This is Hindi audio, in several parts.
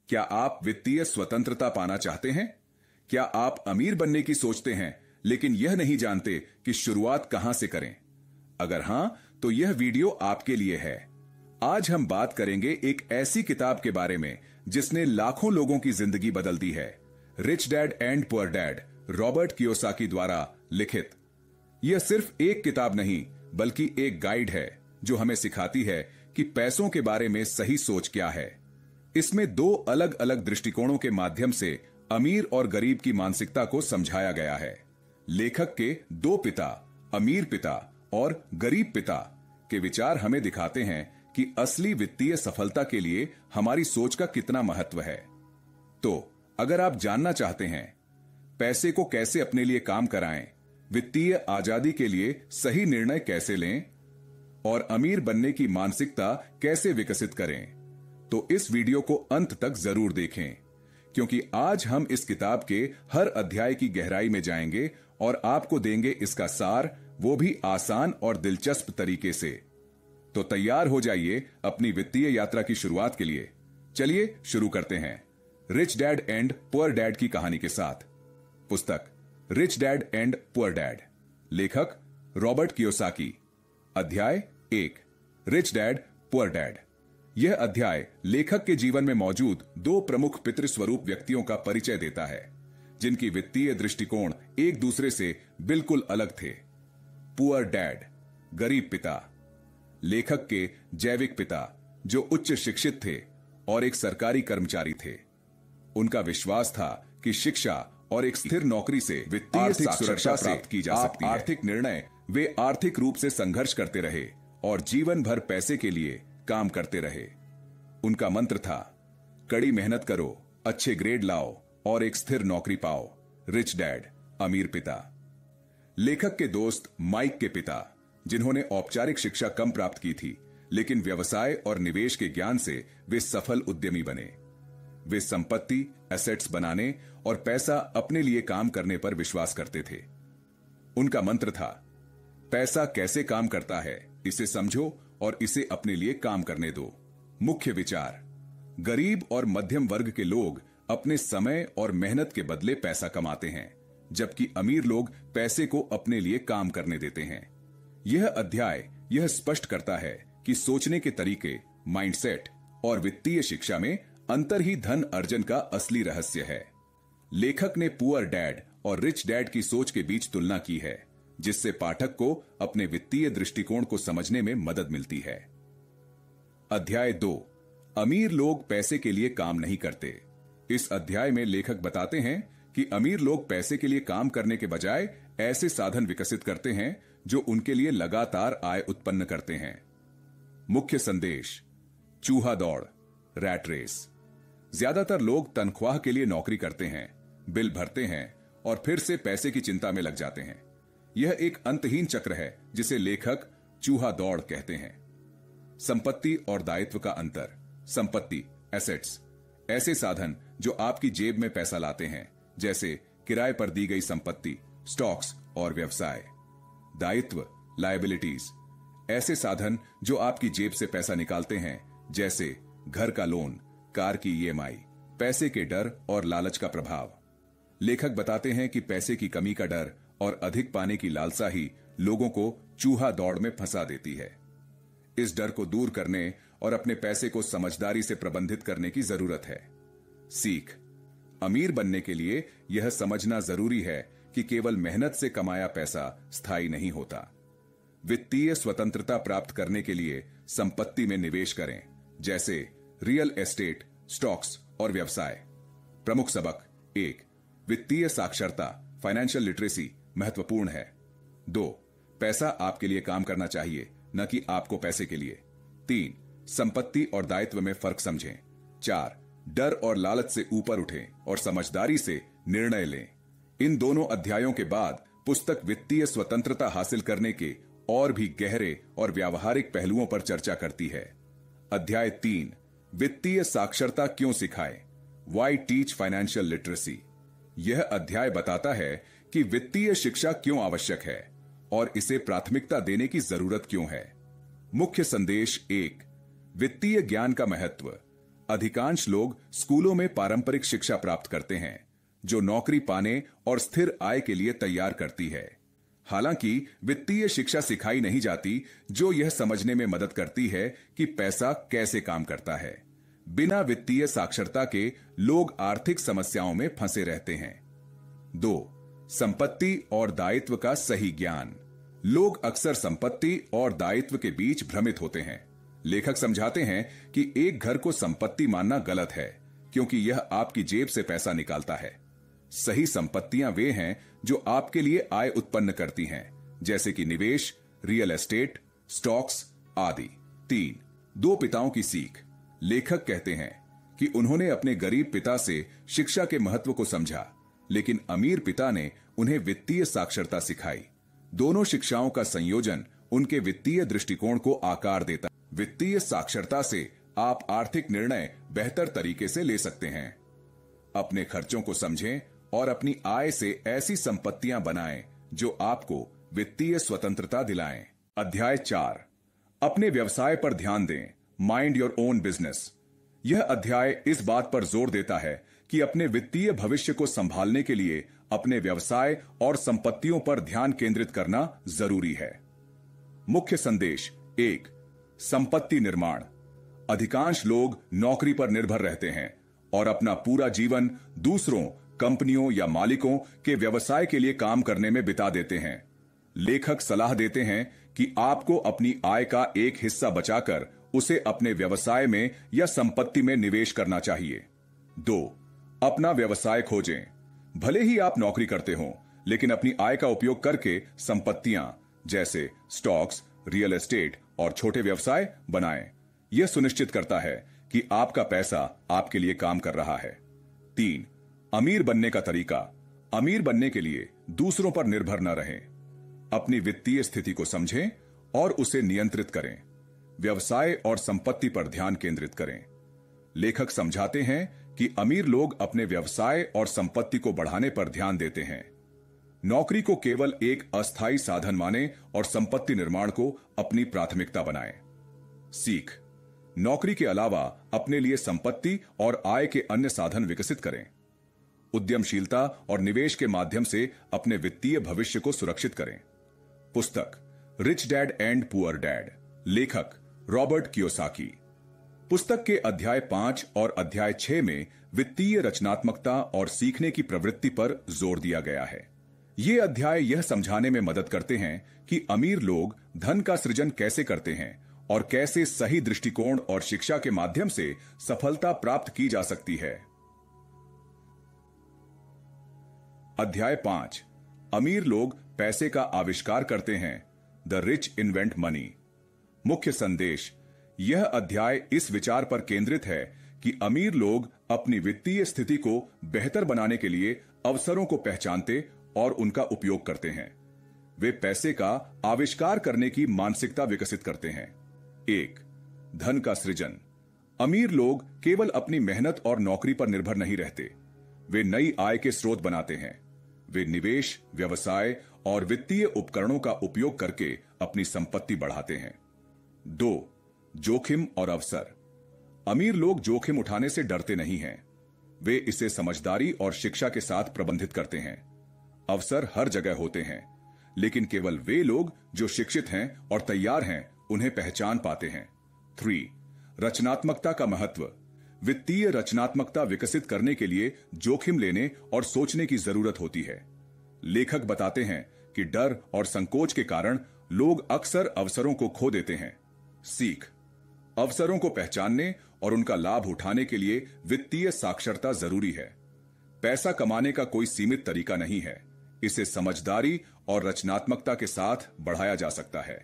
क्या आप वित्तीय स्वतंत्रता पाना चाहते हैं? क्या आप अमीर बनने की सोचते हैं लेकिन यह नहीं जानते कि शुरुआत कहां से करें? अगर हां, तो यह वीडियो आपके लिए है। आज हम बात करेंगे एक ऐसी किताब के बारे में जिसने लाखों लोगों की जिंदगी बदल दी है। Rich dad and poor dad, Robert Kiyosaki द्वारा लिखित। यह सिर्फ एक किताब नहीं, बल्कि एक गाइड है जो हमें सिखाती है कि पैसों के बारे में सही सोच क्या है। इसमें दो अलग अलग दृष्टिकोणों के माध्यम से अमीर और गरीब की मानसिकता को समझाया गया है। लेखक के दो पिता, अमीर पिता और गरीब पिता के विचार हमें दिखाते हैं कि असली वित्तीय सफलता के लिए हमारी सोच का कितना महत्व है। तो अगर आप जानना चाहते हैं पैसे को कैसे अपने लिए काम कराएं, वित्तीय आजादी के लिए सही निर्णय कैसे लें और अमीर बनने की मानसिकता कैसे विकसित करें, तो इस वीडियो को अंत तक जरूर देखें, क्योंकि आज हम इस किताब के हर अध्याय की गहराई में जाएंगे और आपको देंगे इसका सार, वो भी आसान और दिलचस्प तरीके से। तो तैयार हो जाइए अपनी वित्तीय यात्रा की शुरुआत के लिए। चलिए शुरू करते हैं rich dad and poor dad की कहानी के साथ। पुस्तक rich dad and poor dad, लेखक रॉबर्ट कियोसाकी। अध्याय 1, रिच डैड पुअर डैड। यह अध्याय लेखक के जीवन में मौजूद दो प्रमुख पितृस्वरूप व्यक्तियों का परिचय देता है, जिनकी वित्तीय दृष्टिकोण एक दूसरे से बिल्कुल अलग थे। पुअर डैड, गरीब पिता। लेखक के जैविक पिता, जो उच्च शिक्षित थे और एक सरकारी कर्मचारी थे। उनका विश्वास था कि शिक्षा और एक स्थिर नौकरी से वित्तीय सुरक्षा प्राप्त की जा सकती है। आर्थिक निर्णय वे आर्थिक रूप से संघर्ष करते रहे और जीवन भर पैसे के लिए काम करते रहे। उनका मंत्र था, कड़ी मेहनत करो, अच्छे ग्रेड लाओ और एक स्थिर नौकरी पाओ। रिच डैड, अमीर पिता। लेखक के दोस्त माइक के पिता, जिन्होंने औपचारिक शिक्षा कम प्राप्त की थी, लेकिन व्यवसाय और निवेश के ज्ञान से वे सफल उद्यमी बने। वे संपत्ति, एसेट्स बनाने और पैसा अपने लिए काम करने पर विश्वास करते थे। उनका मंत्र था, पैसा कैसे काम करता है, इसे समझो और इसे अपने लिए काम करने दो। मुख्य विचार, गरीब और मध्यम वर्ग के लोग अपने समय और मेहनत के बदले पैसा कमाते हैं, जबकि अमीर लोग पैसे को अपने लिए काम करने देते हैं। यह अध्याय यह स्पष्ट करता है कि सोचने के तरीके, माइंडसेट और वित्तीय शिक्षा में अंतर ही धन अर्जन का असली रहस्य है। लेखक ने पुअर डैड और रिच डैड की सोच के बीच तुलना की है, जिससे पाठक को अपने वित्तीय दृष्टिकोण को समझने में मदद मिलती है। अध्याय 2, अमीर लोग पैसे के लिए काम नहीं करते। इस अध्याय में लेखक बताते हैं कि अमीर लोग पैसे के लिए काम करने के बजाय ऐसे साधन विकसित करते हैं जो उनके लिए लगातार आय उत्पन्न करते हैं। मुख्य संदेश, चूहा दौड़, रैट रेस। ज्यादातर लोग तनख्वाह के लिए नौकरी करते हैं, बिल भरते हैं और फिर से पैसे की चिंता में लग जाते हैं। यह एक अंतहीन चक्र है जिसे लेखक चूहा दौड़ कहते हैं। संपत्ति और दायित्व का अंतर। संपत्ति, एसेट्स, ऐसे साधन जो आपकी जेब में पैसा लाते हैं, जैसे किराए पर दी गई संपत्ति, स्टॉक्स और व्यवसाय। दायित्व, लायबिलिटीज, ऐसे साधन जो आपकी जेब से पैसा निकालते हैं, जैसे घर का लोन, कार की ईएमआई। पैसे के डर और लालच का प्रभाव। लेखक बताते हैं कि पैसे की कमी का डर और अधिक पाने की लालसा ही लोगों को चूहा दौड़ में फंसा देती है। इस डर को दूर करने और अपने पैसे को समझदारी से प्रबंधित करने की जरूरत है। सीख, अमीर बनने के लिए यह समझना जरूरी है कि केवल मेहनत से कमाया पैसा स्थायी नहीं होता। वित्तीय स्वतंत्रता प्राप्त करने के लिए संपत्ति में निवेश करें, जैसे रियल एस्टेट, स्टॉक्स और व्यवसाय। प्रमुख सबक। 1, वित्तीय साक्षरता, फाइनेंशियल लिटरेसी महत्वपूर्ण है। 2, पैसा आपके लिए काम करना चाहिए, न कि आपको पैसे के लिए। 3, संपत्ति और दायित्व में फर्क समझें। 4, डर और लालच से ऊपर उठें और समझदारी से निर्णय लें। इन दोनों अध्यायों के बाद पुस्तक वित्तीय स्वतंत्रता हासिल करने के और भी गहरे और व्यावहारिक पहलुओं पर चर्चा करती है। अध्याय 3, वित्तीय साक्षरता क्यों सिखाएं? Why teach financial literacy? यह अध्याय बताता है कि वित्तीय शिक्षा क्यों आवश्यक है और इसे प्राथमिकता देने की जरूरत क्यों है। मुख्य संदेश 1, वित्तीय ज्ञान का महत्व। अधिकांश लोग स्कूलों में पारंपरिक शिक्षा प्राप्त करते हैं जो नौकरी पाने और स्थिर आय के लिए तैयार करती है। हालांकि वित्तीय शिक्षा सिखाई नहीं जाती जो यह समझने में मदद करती है कि पैसा कैसे काम करता है। बिना वित्तीय साक्षरता के लोग आर्थिक समस्याओं में फंसे रहते हैं। 2. संपत्ति और दायित्व का सही ज्ञान। लोग अक्सर संपत्ति और दायित्व के बीच भ्रमित होते हैं। लेखक समझाते हैं कि एक घर को संपत्ति मानना गलत है क्योंकि यह आपकी जेब से पैसा निकालता है। सही संपत्तियां वे हैं जो आपके लिए आय उत्पन्न करती हैं, जैसे कि निवेश, रियल एस्टेट, स्टॉक्स आदि। 3. 2 पिताओं की सीख। लेखक कहते हैं कि उन्होंने अपने गरीब पिता से शिक्षा के महत्व को समझा, लेकिन अमीर पिता ने उन्हें वित्तीय साक्षरता सिखाई। दोनों शिक्षाओं का संयोजन उनके वित्तीय दृष्टिकोण को आकार देता है। वित्तीय साक्षरता से आप आर्थिक निर्णय बेहतर तरीके से ले सकते हैं। अपने खर्चों को समझें और अपनी आय से ऐसी संपत्तियां बनाएं जो आपको वित्तीय स्वतंत्रता दिलाएं। अध्याय 4, अपने व्यवसाय पर ध्यान दें। Mind your own business. यह अध्याय इस बात पर जोर देता है कि अपने वित्तीय भविष्य को संभालने के लिए अपने व्यवसाय और संपत्तियों पर ध्यान केंद्रित करना जरूरी है। मुख्य संदेश 1. संपत्ति निर्माण। अधिकांश लोग नौकरी पर निर्भर रहते हैं और अपना पूरा जीवन दूसरों, कंपनियों या मालिकों के व्यवसाय के लिए काम करने में बिता देते हैं। लेखक सलाह देते हैं कि आपको अपनी आय का एक हिस्सा बचाकर उसे अपने व्यवसाय में या संपत्ति में निवेश करना चाहिए। 2. अपना व्यवसाय खोजें। भले ही आप नौकरी करते हो, लेकिन अपनी आय का उपयोग करके संपत्तियां जैसे स्टॉक्स, रियल एस्टेट और छोटे व्यवसाय बनाएं। यह सुनिश्चित करता है कि आपका पैसा आपके लिए काम कर रहा है। 3. अमीर बनने का तरीका। अमीर बनने के लिए दूसरों पर निर्भर न रहें। अपनी वित्तीय स्थिति को समझें और उसे नियंत्रित करें। व्यवसाय और संपत्ति पर ध्यान केंद्रित करें। लेखक समझाते हैं कि अमीर लोग अपने व्यवसाय और संपत्ति को बढ़ाने पर ध्यान देते हैं। नौकरी को केवल एक अस्थायी साधन माने और संपत्ति निर्माण को अपनी प्राथमिकता बनाएं। सीख। नौकरी के अलावा अपने लिए संपत्ति और आय के अन्य साधन विकसित करें। उद्यमशीलता और निवेश के माध्यम से अपने वित्तीय भविष्य को सुरक्षित करें। पुस्तक rich dad and poor dad. लेखक रॉबर्ट कियोसाकी। पुस्तक के अध्याय 5 और अध्याय 6 में वित्तीय रचनात्मकता और सीखने की प्रवृत्ति पर जोर दिया गया है। ये अध्याय यह समझाने में मदद करते हैं कि अमीर लोग धन का सृजन कैसे करते हैं और कैसे सही दृष्टिकोण और शिक्षा के माध्यम से सफलता प्राप्त की जा सकती है। अध्याय 5, अमीर लोग पैसे का आविष्कार करते हैं। The rich invent money. मुख्य संदेश। यह अध्याय इस विचार पर केंद्रित है कि अमीर लोग अपनी वित्तीय स्थिति को बेहतर बनाने के लिए अवसरों को पहचानते और उनका उपयोग करते हैं। वे पैसे का आविष्कार करने की मानसिकता विकसित करते हैं। 1. धन का सृजन। अमीर लोग केवल अपनी मेहनत और नौकरी पर निर्भर नहीं रहते, वे नई आय के स्रोत बनाते हैं। वे निवेश, व्यवसाय और वित्तीय उपकरणों का उपयोग करके अपनी संपत्ति बढ़ाते हैं। 2. जोखिम और अवसर। अमीर लोग जोखिम उठाने से डरते नहीं हैं, वे इसे समझदारी और शिक्षा के साथ प्रबंधित करते हैं। अवसर हर जगह होते हैं, लेकिन केवल वे लोग जो शिक्षित हैं और तैयार हैं उन्हें पहचान पाते हैं। 3. रचनात्मकता का महत्व। वित्तीय रचनात्मकता विकसित करने के लिए जोखिम लेने और सोचने की जरूरत होती है। लेखक बताते हैं कि डर और संकोच के कारण लोग अक्सर अवसरों को खो देते हैं। सीख। अवसरों को पहचानने और उनका लाभ उठाने के लिए वित्तीय साक्षरता जरूरी है। पैसा कमाने का कोई सीमित तरीका नहीं है, इसे समझदारी और रचनात्मकता के साथ बढ़ाया जा सकता है।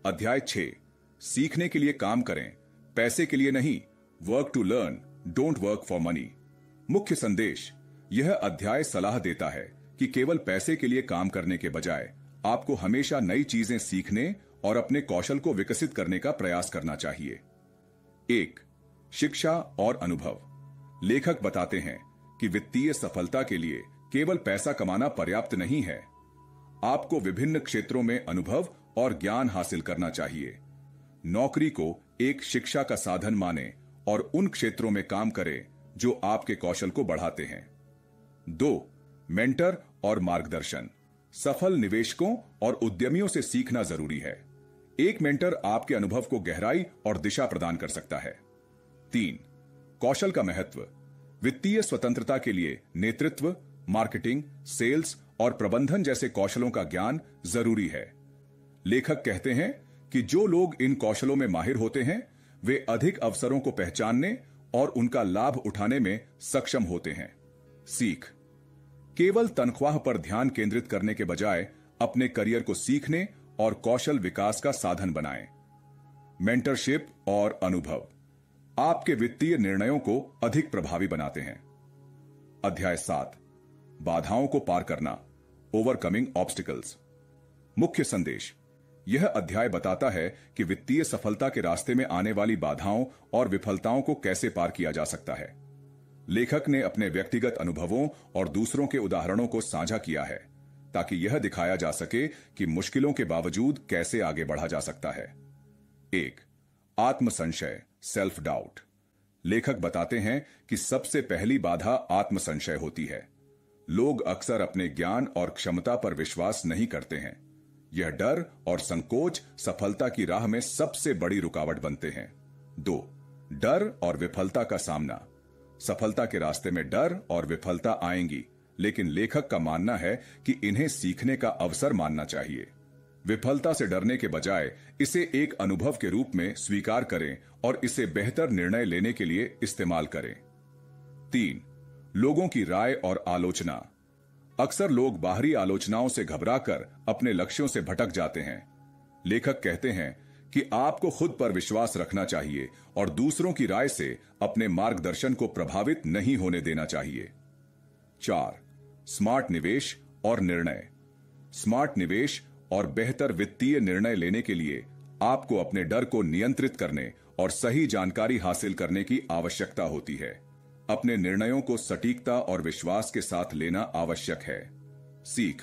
अध्याय 6, सीखने के लिए काम करें, पैसे के लिए नहीं। Work to learn, don't work for money. मुख्य संदेश। यह अध्याय सलाह देता है कि केवल पैसे के लिए काम करने के बजाय आपको हमेशा नई चीजें सीखने और अपने कौशल को विकसित करने का प्रयास करना चाहिए। 1. शिक्षा और अनुभव। लेखक बताते हैं कि वित्तीय सफलता के लिए केवल पैसा कमाना पर्याप्त नहीं है, आपको विभिन्न क्षेत्रों में अनुभव और ज्ञान हासिल करना चाहिए। नौकरी को एक शिक्षा का साधन माने और उन क्षेत्रों में काम करें जो आपके कौशल को बढ़ाते हैं। 2. मेंटर और मार्गदर्शन। सफल निवेशकों और उद्यमियों से सीखना जरूरी है। एक मेंटर आपके अनुभव को गहराई और दिशा प्रदान कर सकता है। 3. कौशल का महत्व। वित्तीय स्वतंत्रता के लिए नेतृत्व, मार्केटिंग, सेल्स और प्रबंधन जैसे कौशलों का ज्ञान जरूरी है। लेखक कहते हैं कि जो लोग इन कौशलों में माहिर होते हैं वे अधिक अवसरों को पहचानने और उनका लाभ उठाने में सक्षम होते हैं। सीख। केवल तनख्वाह पर ध्यान केंद्रित करने के बजाय अपने करियर को सीखने और कौशल विकास का साधन बनाएं। मेंटरशिप और अनुभव आपके वित्तीय निर्णयों को अधिक प्रभावी बनाते हैं। अध्याय 7, बाधाओं को पार करना, ओवरकमिंग ऑब्स्टिकल्स। मुख्य संदेश। यह अध्याय बताता है कि वित्तीय सफलता के रास्ते में आने वाली बाधाओं और विफलताओं को कैसे पार किया जा सकता है। लेखक ने अपने व्यक्तिगत अनुभवों और दूसरों के उदाहरणों को साझा किया है ताकि यह दिखाया जा सके कि मुश्किलों के बावजूद कैसे आगे बढ़ा जा सकता है। 1. आत्मसंशय, सेल्फ डाउट। लेखक बताते हैं कि सबसे पहली बाधा आत्मसंशय होती है। लोग अक्सर अपने ज्ञान और क्षमता पर विश्वास नहीं करते हैं। यह डर और संकोच सफलता की राह में सबसे बड़ी रुकावट बनते हैं। 2. डर और विफलता का सामना। सफलता के रास्ते में डर और विफलता आएंगी, लेकिन लेखक का मानना है कि इन्हें सीखने का अवसर मानना चाहिए। विफलता से डरने के बजाय इसे एक अनुभव के रूप में स्वीकार करें और इसे बेहतर निर्णय लेने के लिए इस्तेमाल करें। 3. लोगों की राय और आलोचना। अक्सर लोग बाहरी आलोचनाओं से घबराकर अपने लक्ष्यों से भटक जाते हैं। लेखक कहते हैं कि आपको खुद पर विश्वास रखना चाहिए और दूसरों की राय से अपने मार्गदर्शन को प्रभावित नहीं होने देना चाहिए। 4. स्मार्ट निवेश और निर्णय। स्मार्ट निवेश और बेहतर वित्तीय निर्णय लेने के लिए आपको अपने डर को नियंत्रित करने और सही जानकारी हासिल करने की आवश्यकता होती है। अपने निर्णयों को सटीकता और विश्वास के साथ लेना आवश्यक है। सीख।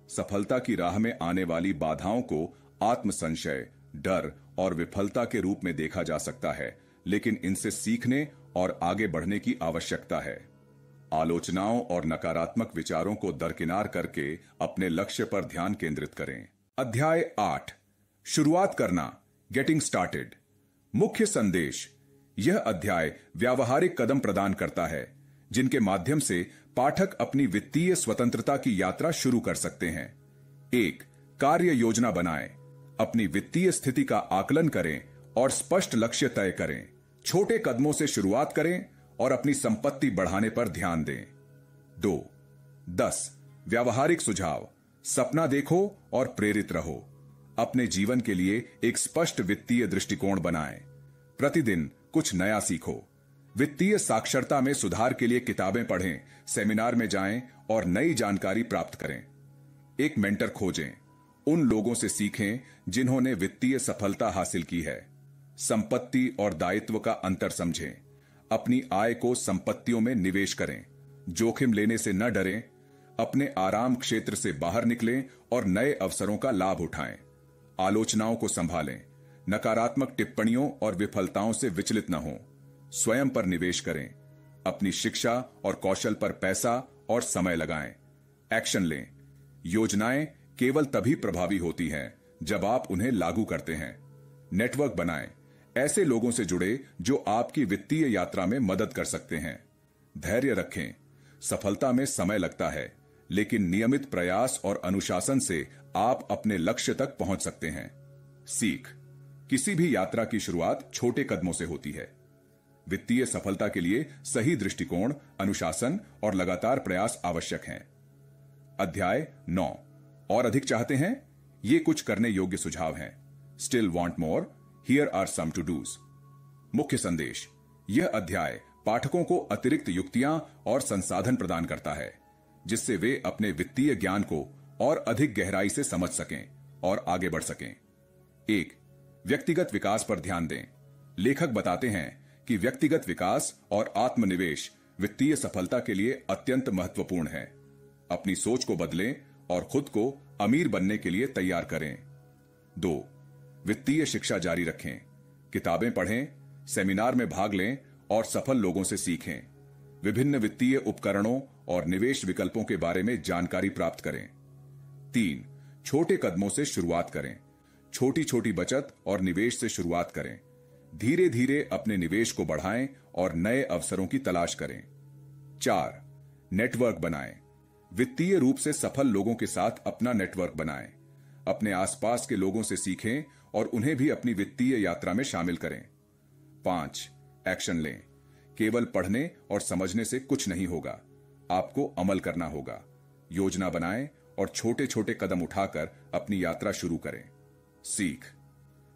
सफलता की राह में आने वाली बाधाओं को आत्मसंशय, डर और विफलता के रूप में देखा जा सकता है, लेकिन इनसे सीखने और आगे बढ़ने की आवश्यकता है। आलोचनाओं और नकारात्मक विचारों को दरकिनार करके अपने लक्ष्य पर ध्यान केंद्रित करें। अध्याय 8, शुरुआत करना, गेटिंग स्टार्टेड। मुख्य संदेश। यह अध्याय व्यावहारिक कदम प्रदान करता है जिनके माध्यम से पाठक अपनी वित्तीय स्वतंत्रता की यात्रा शुरू कर सकते हैं। 1. कार्य योजना बनाएं। अपनी वित्तीय स्थिति का आकलन करें और स्पष्ट लक्ष्य तय करें। छोटे कदमों से शुरुआत करें और अपनी संपत्ति बढ़ाने पर ध्यान दें। 2. 10 व्यावहारिक सुझाव। सपना देखो और प्रेरित रहो। अपने जीवन के लिए एक स्पष्ट वित्तीय दृष्टिकोण बनाएं। प्रतिदिन कुछ नया सीखो। वित्तीय साक्षरता में सुधार के लिए किताबें पढ़ें, सेमिनार में जाएं और नई जानकारी प्राप्त करें। एक मेंटर खोजें। उन लोगों से सीखें जिन्होंने वित्तीय सफलता हासिल की है। संपत्ति और दायित्व का अंतर समझें। अपनी आय को संपत्तियों में निवेश करें। जोखिम लेने से न डरें। अपने आराम क्षेत्र से बाहर निकलें और नए अवसरों का लाभ उठाएं। आलोचनाओं को संभालें। नकारात्मक टिप्पणियों और विफलताओं से विचलित न हों। स्वयं पर निवेश करें। अपनी शिक्षा और कौशल पर पैसा और समय लगाएं। एक्शन लें। योजनाएं केवल तभी प्रभावी होती हैं जब आप उन्हें लागू करते हैं। नेटवर्क बनाएं। ऐसे लोगों से जुड़े जो आपकी वित्तीय यात्रा में मदद कर सकते हैं। धैर्य रखें। सफलता में समय लगता है, लेकिन नियमित प्रयास और अनुशासन से आप अपने लक्ष्य तक पहुंच सकते हैं। सीख। किसी भी यात्रा की शुरुआत छोटे कदमों से होती है। वित्तीय सफलता के लिए सही दृष्टिकोण, अनुशासन और लगातार प्रयास आवश्यक हैं। अध्याय 9, और अधिक चाहते हैं? ये कुछ करने योग्य सुझाव हैं। Still want more? Here are some to dos. मुख्य संदेश। यह अध्याय पाठकों को अतिरिक्त युक्तियां और संसाधन प्रदान करता है जिससे वे अपने वित्तीय ज्ञान को और अधिक गहराई से समझ सकें और आगे बढ़ सकें। 1. व्यक्तिगत विकास पर ध्यान दें। लेखक बताते हैं कि व्यक्तिगत विकास और आत्मनिवेश वित्तीय सफलता के लिए अत्यंत महत्वपूर्ण है। अपनी सोच को बदलें और खुद को अमीर बनने के लिए तैयार करें। 2. वित्तीय शिक्षा जारी रखें। किताबें पढ़ें, सेमिनार में भाग लें और सफल लोगों से सीखें। विभिन्न वित्तीय उपकरणों और निवेश विकल्पों के बारे में जानकारी प्राप्त करें। 3. छोटे कदमों से शुरुआत करें। छोटी छोटी बचत और निवेश से शुरुआत करें। धीरे धीरे अपने निवेश को बढ़ाएं और नए अवसरों की तलाश करें। 4. नेटवर्क बनाएं। वित्तीय रूप से सफल लोगों के साथ अपना नेटवर्क बनाएं। अपने आसपास के लोगों से सीखें और उन्हें भी अपनी वित्तीय यात्रा में शामिल करें। 5. एक्शन लें। केवल पढ़ने और समझने से कुछ नहीं होगा, आपको अमल करना होगा। योजना बनाएं और छोटे छोटे कदम उठाकर अपनी यात्रा शुरू करें। सीख।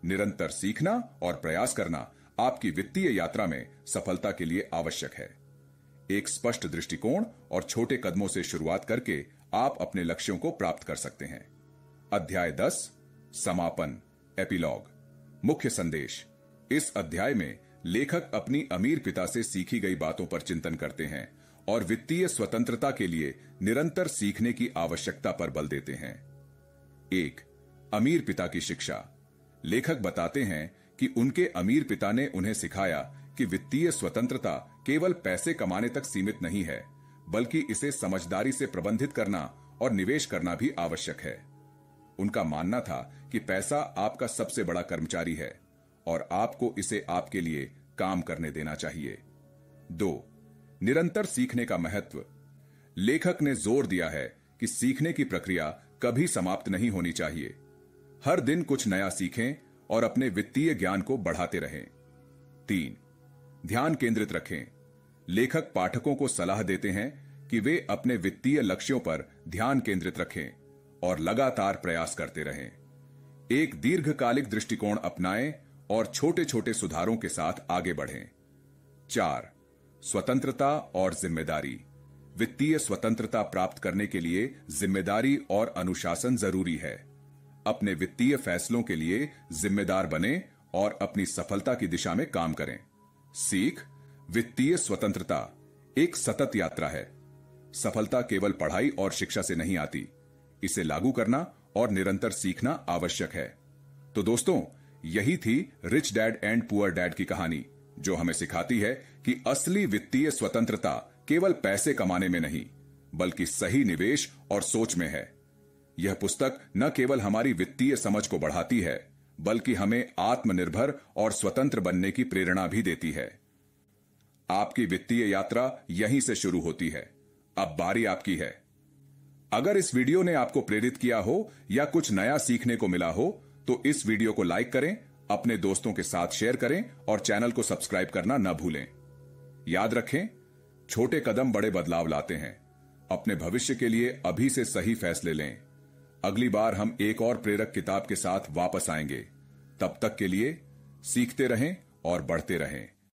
निरंतर सीखना और प्रयास करना आपकी वित्तीय यात्रा में सफलता के लिए आवश्यक है। एक स्पष्ट दृष्टिकोण और छोटे कदमों से शुरुआत करके आप अपने लक्ष्यों को प्राप्त कर सकते हैं। अध्याय 10 समापन एपिलॉग। मुख्य संदेश। इस अध्याय में लेखक अपनी अमीर पिता से सीखी गई बातों पर चिंतन करते हैं और वित्तीय स्वतंत्रता के लिए निरंतर सीखने की आवश्यकता पर बल देते हैं। 1. अमीर पिता की शिक्षा। लेखक बताते हैं कि उनके अमीर पिता ने उन्हें सिखाया कि वित्तीय स्वतंत्रता केवल पैसे कमाने तक सीमित नहीं है, बल्कि इसे समझदारी से प्रबंधित करना और निवेश करना भी आवश्यक है। उनका मानना था कि पैसा आपका सबसे बड़ा कर्मचारी है और आपको इसे आपके लिए काम करने देना चाहिए। 2. निरंतर सीखने का महत्व। लेखक ने जोर दिया है कि सीखने की प्रक्रिया कभी समाप्त नहीं होनी चाहिए। हर दिन कुछ नया सीखें और अपने वित्तीय ज्ञान को बढ़ाते रहें। 3. ध्यान केंद्रित रखें। लेखक पाठकों को सलाह देते हैं कि वे अपने वित्तीय लक्ष्यों पर ध्यान केंद्रित रखें और लगातार प्रयास करते रहें। एक दीर्घकालिक दृष्टिकोण अपनाएं और छोटे छोटे सुधारों के साथ आगे बढ़ें। 4. स्वतंत्रता और जिम्मेदारी। वित्तीय स्वतंत्रता प्राप्त करने के लिए जिम्मेदारी और अनुशासन जरूरी है। अपने वित्तीय फैसलों के लिए जिम्मेदार बने और अपनी सफलता की दिशा में काम करें। सीख। वित्तीय स्वतंत्रता एक सतत यात्रा है। सफलता केवल पढ़ाई और शिक्षा से नहीं आती, इसे लागू करना और निरंतर सीखना आवश्यक है। तो दोस्तों, यही थी rich dad and poor dad की कहानी, जो हमें सिखाती है कि असली वित्तीय स्वतंत्रता केवल पैसे कमाने में नहीं, बल्कि सही निवेश और सोच में है। यह पुस्तक न केवल हमारी वित्तीय समझ को बढ़ाती है, बल्कि हमें आत्मनिर्भर और स्वतंत्र बनने की प्रेरणा भी देती है। आपकी वित्तीय यात्रा यहीं से शुरू होती है। अब बारी आपकी है। अगर इस वीडियो ने आपको प्रेरित किया हो या कुछ नया सीखने को मिला हो, तो इस वीडियो को लाइक करें, अपने दोस्तों के साथ शेयर करें और चैनल को सब्सक्राइब करना न भूलें। याद रखें, छोटे कदम बड़े बदलाव लाते हैं। अपने भविष्य के लिए अभी से सही फैसले लें। अगली बार हम एक और प्रेरक किताब के साथ वापस आएंगे। तब तक के लिए सीखते रहें और बढ़ते रहें।